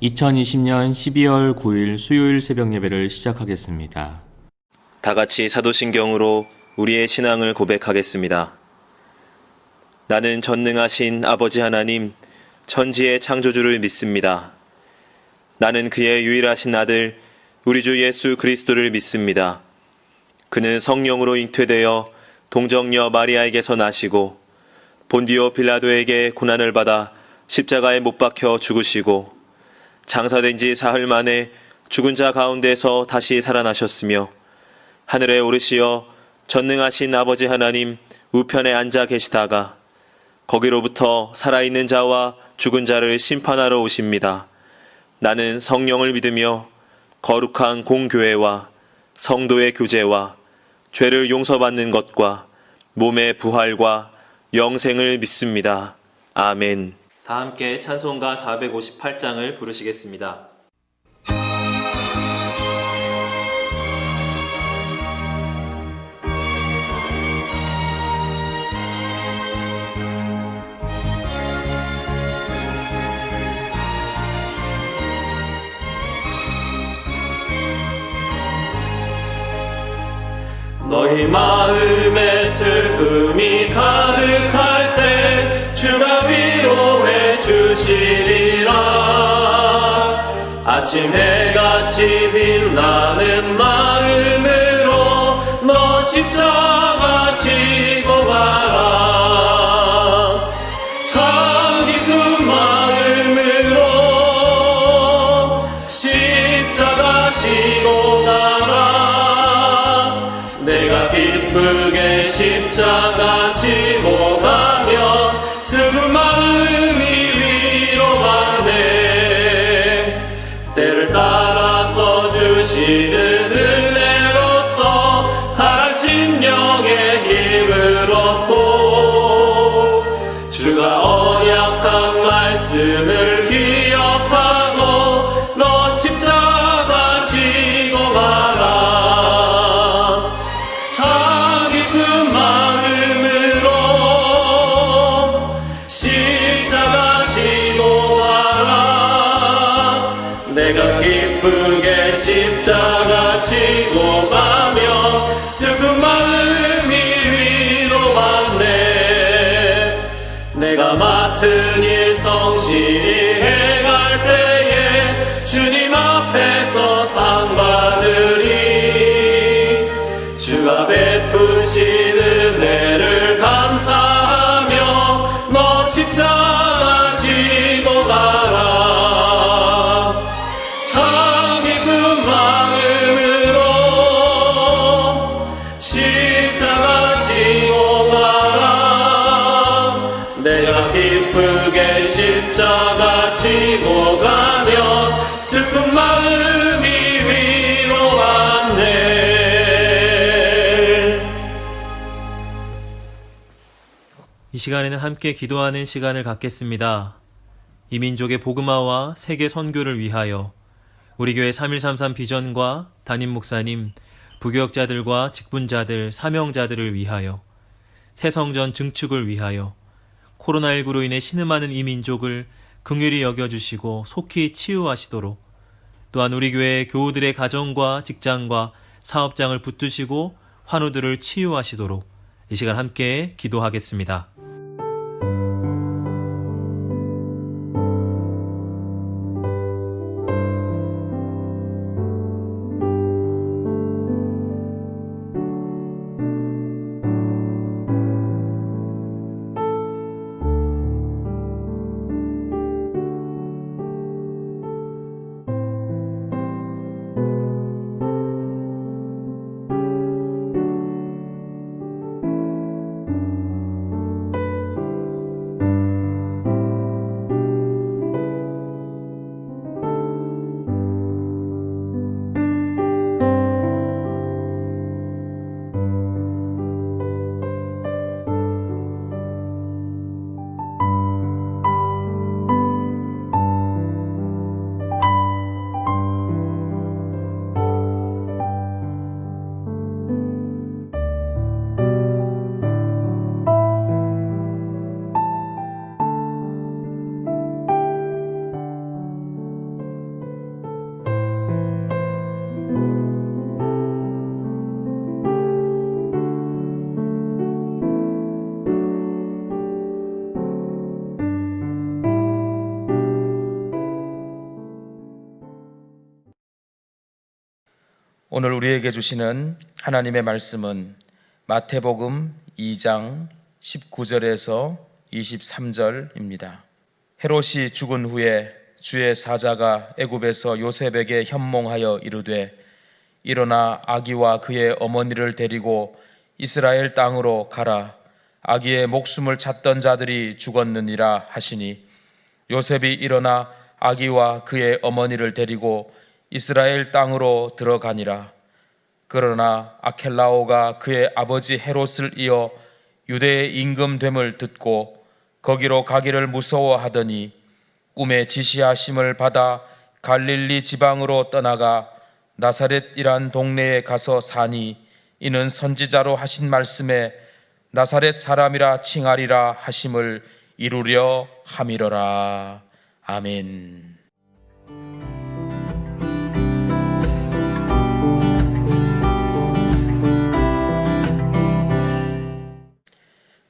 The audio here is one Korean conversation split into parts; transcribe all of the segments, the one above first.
2020년 12월 9일 수요일 새벽 예배를 시작하겠습니다. 다 같이 사도신경으로 우리의 신앙을 고백하겠습니다. 나는 전능하신 아버지 하나님, 천지의 창조주를 믿습니다. 나는 그의 유일하신 아들, 우리 주 예수 그리스도를 믿습니다. 그는 성령으로 잉태되어 동정녀 마리아에게서 나시고 본디오 빌라도에게 고난을 받아 십자가에 못 박혀 죽으시고 장사된 지 사흘 만에 죽은 자 가운데서 다시 살아나셨으며 하늘에 오르시어 전능하신 아버지 하나님 우편에 앉아 계시다가 거기로부터 살아있는 자와 죽은 자를 심판하러 오십니다. 나는 성령을 믿으며 거룩한 공교회와 성도의 교제와 죄를 용서받는 것과 몸의 부활과 영생을 믿습니다. 아멘. 다 함께 찬송가 458장을 부르시겠습니다. 너희 마음에 슬픔이 가득할 때 주가 위로해 주시리라. 아침 해같이 빛나는 마음으로 너 십자가 지고 가라. 참 기쁜 마음으로 십자가 지고 가라. 내가 기쁘게 십자가 지고 가면 슬픈 마음이 위로받네. 때를 따라서 주시는 은혜로서 가란 심령의 힘을 얻고 주가 언약한 말씀을 기억하고 너 십자가 지고 가라. 내가 기쁘게 십자가 지고 가며 슬픈 마음이 위로받네. 내가 맡은 일 성실히 행할 때에 주님 앞에서 상 받으리. 주가 베푸신 은혜를 감사하며 너 십자가 지고 가라. 참 기쁜 마음으로 십자가 지고 가라. 내가 기쁘게 십자가 지고 가면 슬픈 마음이 위로받네. 이 시간에는 함께 기도하는 시간을 갖겠습니다. 이 민족의 복음화와 세계 선교를 위하여 우리 교회 3133 비전과 담임 목사님, 부교역자들과 직분자들, 사명자들을 위하여 새 성전 증축을 위하여 코로나19로 인해 신음하는 이 민족을 긍휼히 여겨주시고 속히 치유하시도록 또한 우리 교회 교우들의 가정과 직장과 사업장을 붙드시고 환우들을 치유하시도록 이 시간 함께 기도하겠습니다. 오늘 우리에게 주시는 하나님의 말씀은 마태복음 2장 19절에서 23절입니다. 헤롯이 죽은 후에 주의 사자가 애굽에서 요셉에게 현몽하여 이르되 일어나 아기와 그의 어머니를 데리고 이스라엘 땅으로 가라. 아기의 목숨을 찾던 자들이 죽었느니라 하시니 요셉이 일어나 아기와 그의 어머니를 데리고 이스라엘 땅으로 들어가니라. 그러나 아켈라오가 그의 아버지 헤롯을 이어 유대의 임금됨을 듣고 거기로 가기를 무서워하더니 꿈에 지시하심을 받아 갈릴리 지방으로 떠나가 나사렛이란 동네에 가서 사니 이는 선지자로 하신 말씀에 나사렛 사람이라 칭하리라 하심을 이루려 함이러라. 아멘.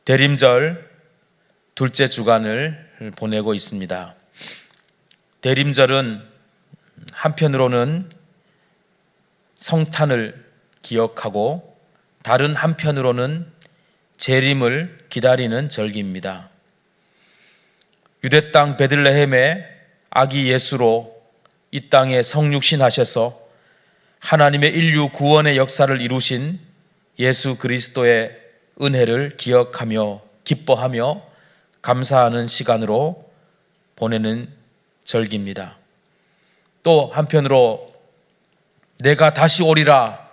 대림절 둘째 주간을 보내고 있습니다. 대림절은 한편으로는 성탄을 기억하고 다른 한편으로는 재림을 기다리는 절기입니다. 유대 땅 베들레헴에 아기 예수로 이 땅에 성육신하셔서 하나님의 인류 구원의 역사를 이루신 예수 그리스도의 은혜를 기억하며 기뻐하며 감사하는 시간으로 보내는 절기입니다. 또 한편으로 내가 다시 오리라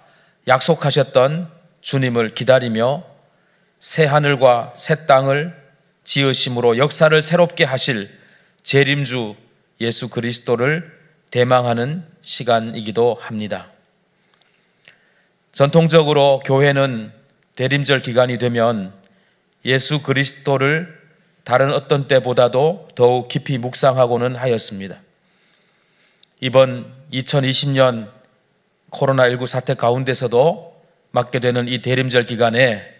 약속하셨던 주님을 기다리며 새 하늘과 새 땅을 지으심으로 역사를 새롭게 하실 재림주 예수 그리스도를 대망하는 시간이기도 합니다. 전통적으로 교회는 대림절 기간이 되면 예수 그리스도를 다른 어떤 때보다도 더욱 깊이 묵상하고는 하였습니다. 이번 2020년 코로나19 사태 가운데서도 맞게 되는 이 대림절 기간에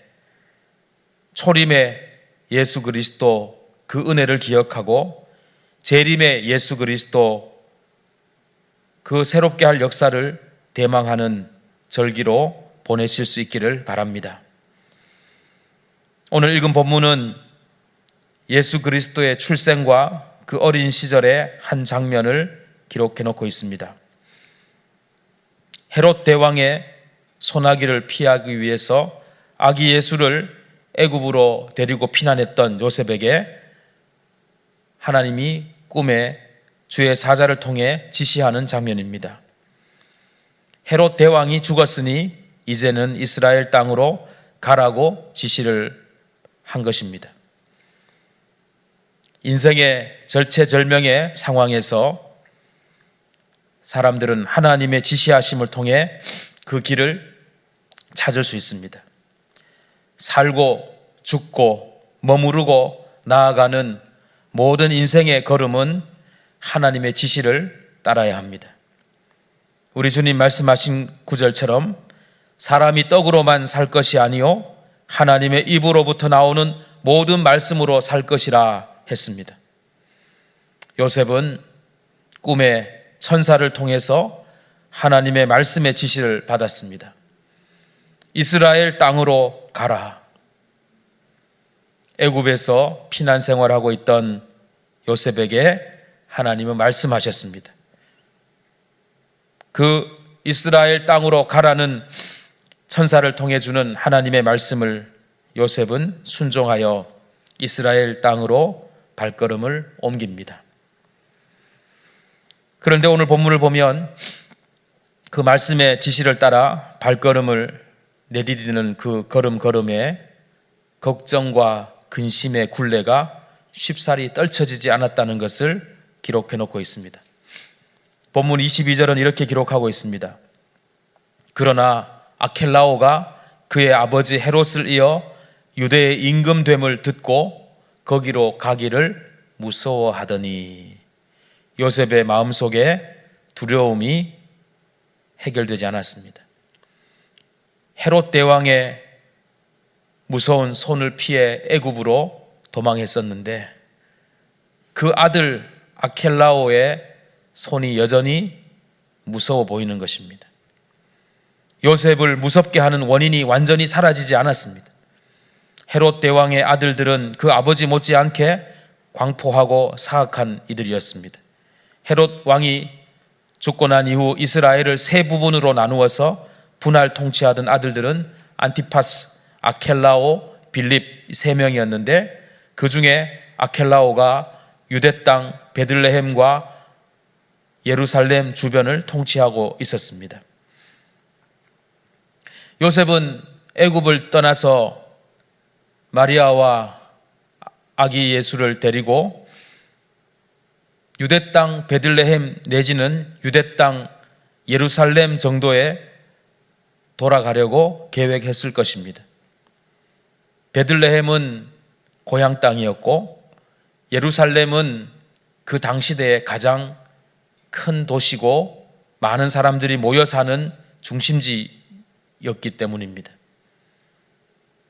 초림의 예수 그리스도 그 은혜를 기억하고 재림의 예수 그리스도 그 새롭게 할 역사를 대망하는 절기로 보내실 수 있기를 바랍니다. 오늘 읽은 본문은 예수 그리스도의 출생과 그 어린 시절의 한 장면을 기록해 놓고 있습니다. 헤롯 대왕의 소나기를 피하기 위해서 아기 예수를 애굽으로 데리고 피난했던 요셉에게 하나님이 꿈에 주의 사자를 통해 지시하는 장면입니다. 헤롯 대왕이 죽었으니 이제는 이스라엘 땅으로 가라고 지시를 한 것입니다. 인생의 절체절명의 상황에서 사람들은 하나님의 지시하심을 통해 그 길을 찾을 수 있습니다. 살고 죽고 머무르고 나아가는 모든 인생의 걸음은 하나님의 지시를 따라야 합니다. 우리 주님 말씀하신 구절처럼 사람이 떡으로만 살 것이 아니요 하나님의 입으로부터 나오는 모든 말씀으로 살 것이라 했습니다. 요셉은 꿈에 천사를 통해서 하나님의 말씀의 지시를 받았습니다. 이스라엘 땅으로 가라. 애굽에서 피난 생활하고 있던 요셉에게 하나님은 말씀하셨습니다. 그 이스라엘 땅으로 가라는 천사를 통해 주는 하나님의 말씀을 요셉은 순종하여 이스라엘 땅으로 발걸음을 옮깁니다. 그런데 오늘 본문을 보면 그 말씀의 지시를 따라 발걸음을 내디디는 그 걸음걸음에 걱정과 근심의 굴레가 쉽사리 떨쳐지지 않았다는 것을 기록해 놓고 있습니다. 본문 22절은 이렇게 기록하고 있습니다. 그러나 아켈라오가 그의 아버지 헤롯을 이어 유대의 임금됨을 듣고 거기로 가기를 무서워하더니 요셉의 마음속에 두려움이 해결되지 않았습니다. 헤롯 대왕의 무서운 손을 피해 애굽으로 도망했었는데 그 아들 아켈라오의 손이 여전히 무서워 보이는 것입니다. 요셉을 무섭게 하는 원인이 완전히 사라지지 않았습니다. 헤롯 대왕의 아들들은 그 아버지 못지않게 광포하고 사악한 이들이었습니다. 헤롯 왕이 죽고 난 이후 이스라엘을 세 부분으로 나누어서 분할 통치하던 아들들은 안티파스, 아켈라오, 빌립 세 명이었는데 그 중에 아켈라오가 유대 땅 베들레헴과 예루살렘 주변을 통치하고 있었습니다. 요셉은 애굽을 떠나서 마리아와 아기 예수를 데리고 유대 땅 베들레헴 내지는 유대 땅 예루살렘 정도에 돌아가려고 계획했을 것입니다. 베들레헴은 고향 땅이었고 예루살렘은 그 당시대의 가장 큰 도시고 많은 사람들이 모여 사는 중심지였기 때문입니다.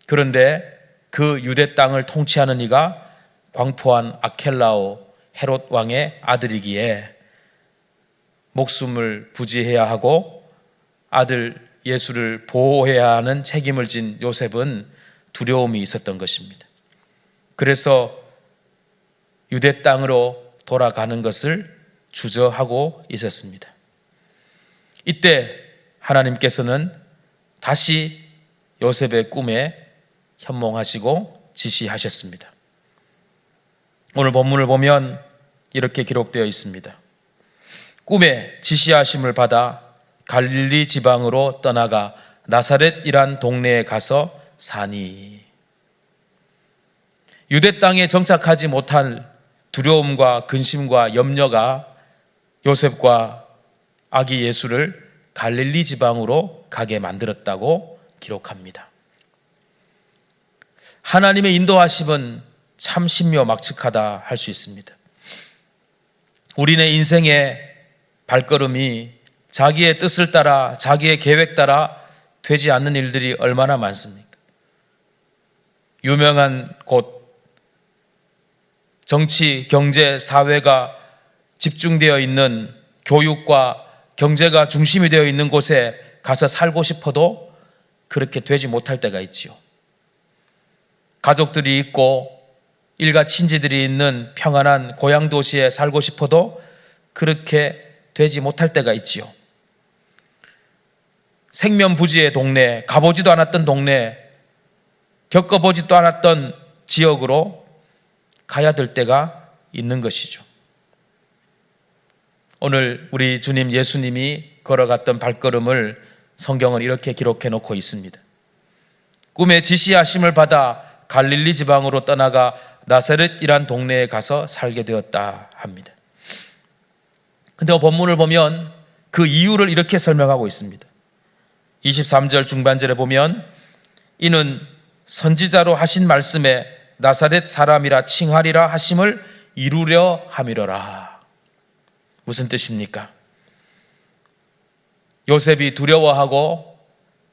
그런데 그 유대 땅을 통치하는 이가 광포한 아켈라오 헤롯 왕의 아들이기에 목숨을 부지해야 하고 아들 예수를 보호해야 하는 책임을 진 요셉은 두려움이 있었던 것입니다. 그래서 유대 땅으로 돌아가는 것을 주저하고 있었습니다. 이때 하나님께서는 다시 요셉의 꿈에 현몽하시고 지시하셨습니다. 오늘 본문을 보면 이렇게 기록되어 있습니다. 꿈에 지시하심을 받아 갈릴리 지방으로 떠나가 나사렛이란 동네에 가서 사니. 유대 땅에 정착하지 못할 두려움과 근심과 염려가 요셉과 아기 예수를 갈릴리 지방으로 가게 만들었다고 기록합니다. 하나님의 인도하심은 참 신묘막측하다 할 수 있습니다. 우리네 인생의 발걸음이 자기의 뜻을 따라 자기의 계획 따라 되지 않는 일들이 얼마나 많습니까? 유명한 곳, 정치, 경제, 사회가 집중되어 있는 교육과 경제가 중심이 되어 있는 곳에 가서 살고 싶어도 그렇게 되지 못할 때가 있지요. 가족들이 있고 일가 친지들이 있는 평안한 고향 도시에 살고 싶어도 그렇게 되지 못할 때가 있지요. 생면부지의 동네, 가보지도 않았던 동네, 겪어보지도 않았던 지역으로 가야 될 때가 있는 것이죠. 오늘 우리 주님 예수님이 걸어갔던 발걸음을 성경은 이렇게 기록해 놓고 있습니다. 꿈에 지시하심을 받아 갈릴리 지방으로 떠나가 나사렛이란 동네에 가서 살게 되었다 합니다. 근데 본문을 보면 그 이유를 이렇게 설명하고 있습니다. 23절 중반절에 보면 이는 선지자로 하신 말씀에 나사렛 사람이라 칭하리라 하심을 이루려 함이로라. 무슨 뜻입니까? 요셉이 두려워하고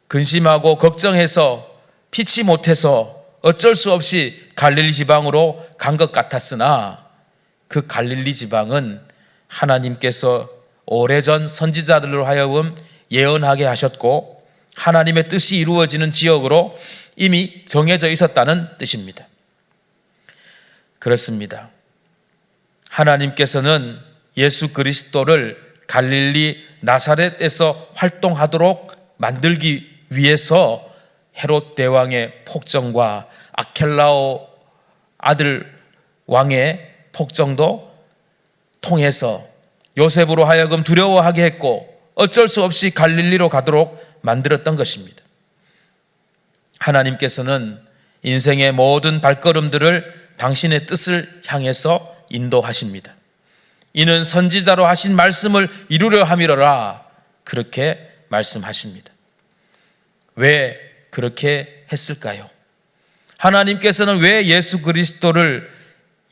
근심하고 걱정해서 피치 못해서 어쩔 수 없이 갈릴리 지방으로 간 것 같았으나 그 갈릴리 지방은 하나님께서 오래전 선지자들로 하여금 예언하게 하셨고 하나님의 뜻이 이루어지는 지역으로 이미 정해져 있었다는 뜻입니다. 그렇습니다. 하나님께서는 예수 그리스도를 갈릴리 나사렛에서 활동하도록 만들기 위해서 헤롯 대왕의 폭정과 아켈라오 아들 왕의 폭정도 통해서 요셉으로 하여금 두려워하게 했고 어쩔 수 없이 갈릴리로 가도록 만들었던 것입니다. 하나님께서는 인생의 모든 발걸음들을 당신의 뜻을 향해서 인도하십니다. 이는 선지자로 하신 말씀을 이루려 함이로라 그렇게 말씀하십니다. 왜 그렇게 했을까요? 하나님께서는 왜 예수 그리스도를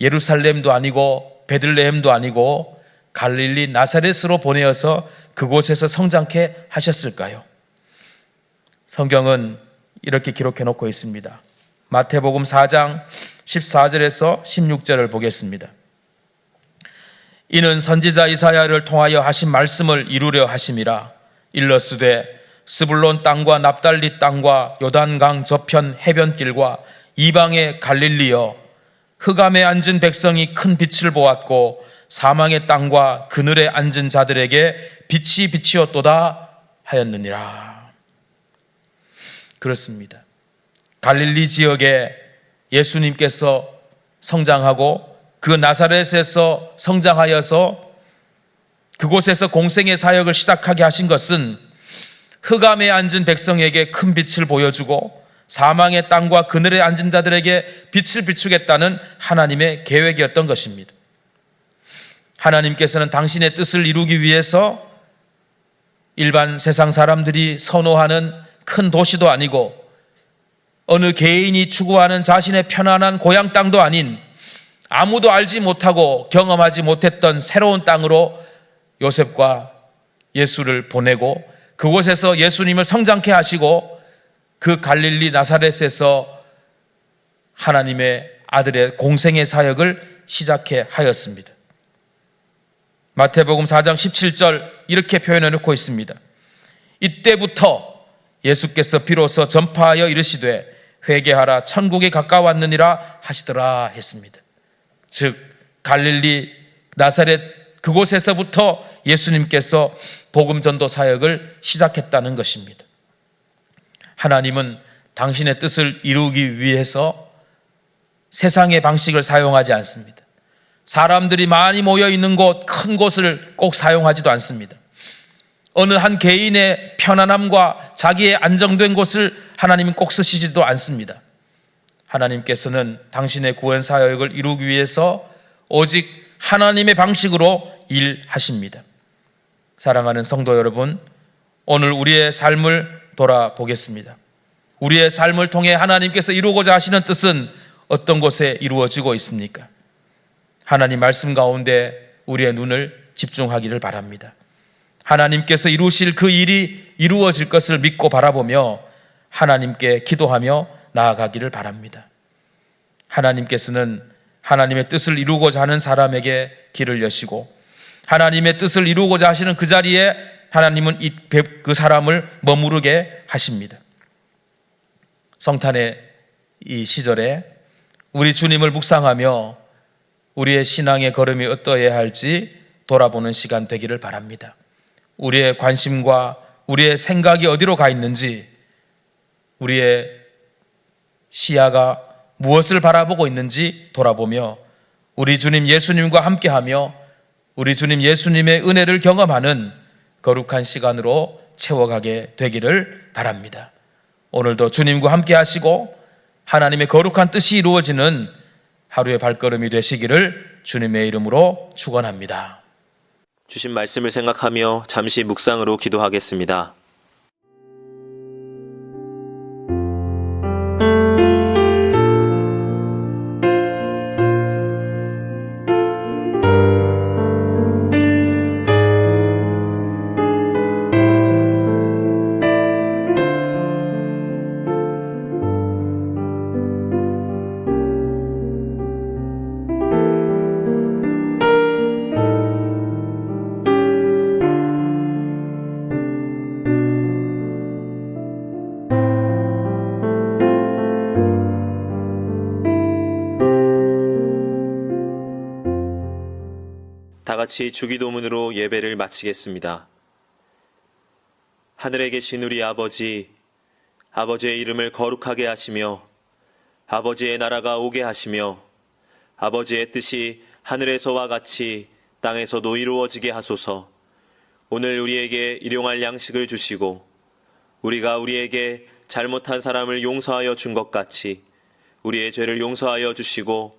예루살렘도 아니고 베들레헴도 아니고 갈릴리 나사렛으로 보내어서 그곳에서 성장케 하셨을까요? 성경은 이렇게 기록해 놓고 있습니다. 마태복음 4장 14절에서 16절을 보겠습니다. 이는 선지자 이사야를 통하여 하신 말씀을 이루려 하심이라. 일러스되 스불론 땅과 납달리 땅과 요단강 저편 해변길과 이방의 갈릴리여, 흑암에 앉은 백성이 큰 빛을 보았고 사망의 땅과 그늘에 앉은 자들에게 빛이 비치었도다 하였느니라. 그렇습니다. 갈릴리 지역에 예수님께서 성장하고 그 나사렛에서 성장하여서 그곳에서 공생의 사역을 시작하게 하신 것은 흑암에 앉은 백성에게 큰 빛을 보여주고 사망의 땅과 그늘에 앉은 자들에게 빛을 비추겠다는 하나님의 계획이었던 것입니다. 하나님께서는 당신의 뜻을 이루기 위해서 일반 세상 사람들이 선호하는 큰 도시도 아니고 어느 개인이 추구하는 자신의 편안한 고향 땅도 아닌 아무도 알지 못하고 경험하지 못했던 새로운 땅으로 요셉과 예수를 보내고 그곳에서 예수님을 성장케 하시고 그 갈릴리 나사렛에서 하나님의 아들의 공생의 사역을 시작해 하였습니다. 마태복음 4장 17절 이렇게 표현해 놓고 있습니다. 이때부터 예수께서 비로소 전파하여 이르시되 회개하라 천국이 가까웠느니라 하시더라 했습니다. 즉 갈릴리 나사렛 그곳에서부터 예수님께서 복음 전도 사역을 시작했다는 것입니다. 하나님은 당신의 뜻을 이루기 위해서 세상의 방식을 사용하지 않습니다. 사람들이 많이 모여 있는 곳, 큰 곳을 꼭 사용하지도 않습니다. 어느 한 개인의 편안함과 자기의 안정된 곳을 하나님은 꼭 쓰시지도 않습니다. 하나님께서는 당신의 구원 사역을 이루기 위해서 오직 하나님의 방식으로 일하십니다. 사랑하는 성도 여러분, 오늘 우리의 삶을 돌아보겠습니다. 우리의 삶을 통해 하나님께서 이루고자 하시는 뜻은 어떤 곳에 이루어지고 있습니까? 하나님 말씀 가운데 우리의 눈을 집중하기를 바랍니다. 하나님께서 이루실 그 일이 이루어질 것을 믿고 바라보며 하나님께 기도하며 나아가기를 바랍니다. 하나님께서는 하나님의 뜻을 이루고자 하는 사람에게 길을 여시고 하나님의 뜻을 이루고자 하시는 그 자리에 하나님은 그 사람을 머무르게 하십니다. 성탄의 이 시절에 우리 주님을 묵상하며 우리의 신앙의 걸음이 어떠해야 할지 돌아보는 시간 되기를 바랍니다. 우리의 관심과 우리의 생각이 어디로 가 있는지, 우리의 시야가 무엇을 바라보고 있는지 돌아보며 우리 주님 예수님과 함께하며 우리 주님 예수님의 은혜를 경험하는 거룩한 시간으로 채워가게 되기를 바랍니다. 오늘도 주님과 함께 하시고 하나님의 거룩한 뜻이 이루어지는 하루의 발걸음이 되시기를 주님의 이름으로 축원합니다. 주신 말씀을 생각하며 잠시 묵상으로 기도하겠습니다. 다 같이 주기도문으로 예배를 마치겠습니다. 하늘에 계신 우리 아버지, 아버지의 이름을 거룩하게 하시며 아버지의 나라가 오게 하시며 아버지의 뜻이 하늘에서와 같이 땅에서도 이루어지게 하소서. 오늘 우리에게 일용할 양식을 주시고 우리가 우리에게 잘못한 사람을 용서하여 준 것 같이 우리의 죄를 용서하여 주시고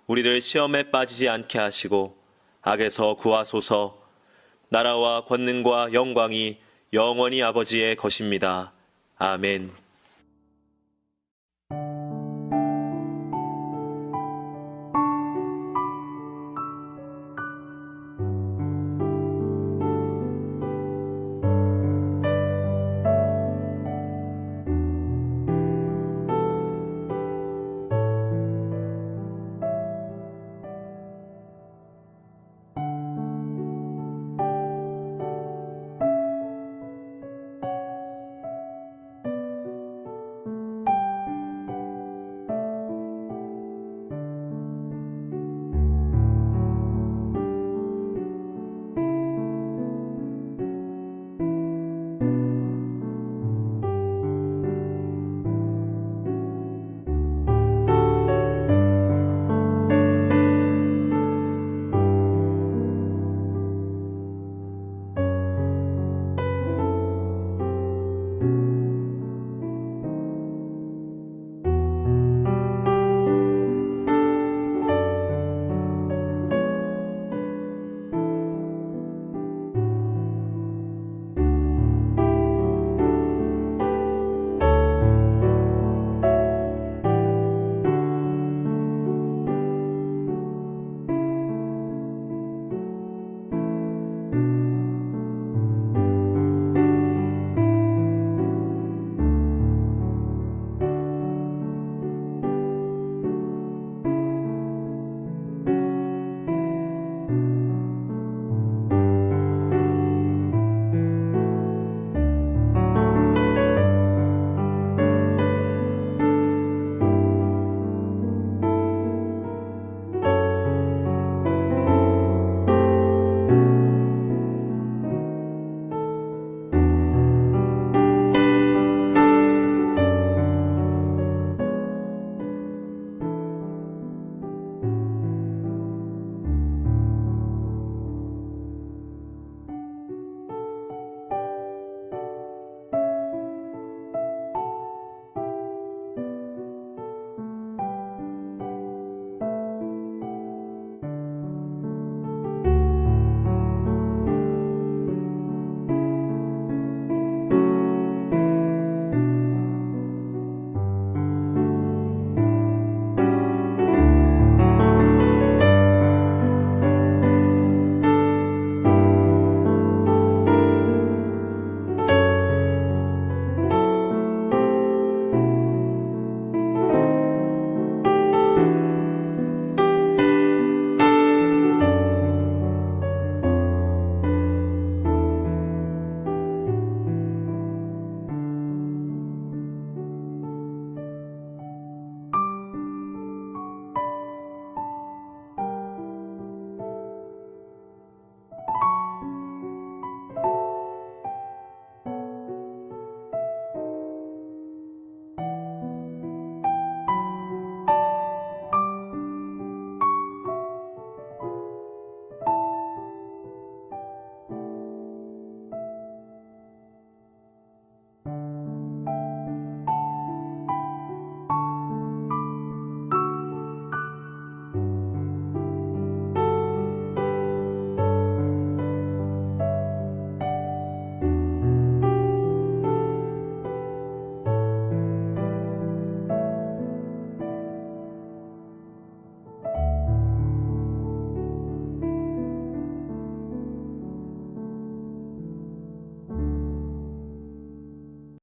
우리를 시험에 빠지지 않게 하시고 악에서 구하소서. 나라와 권능과 영광이 영원히 아버지의 것입니다. 아멘.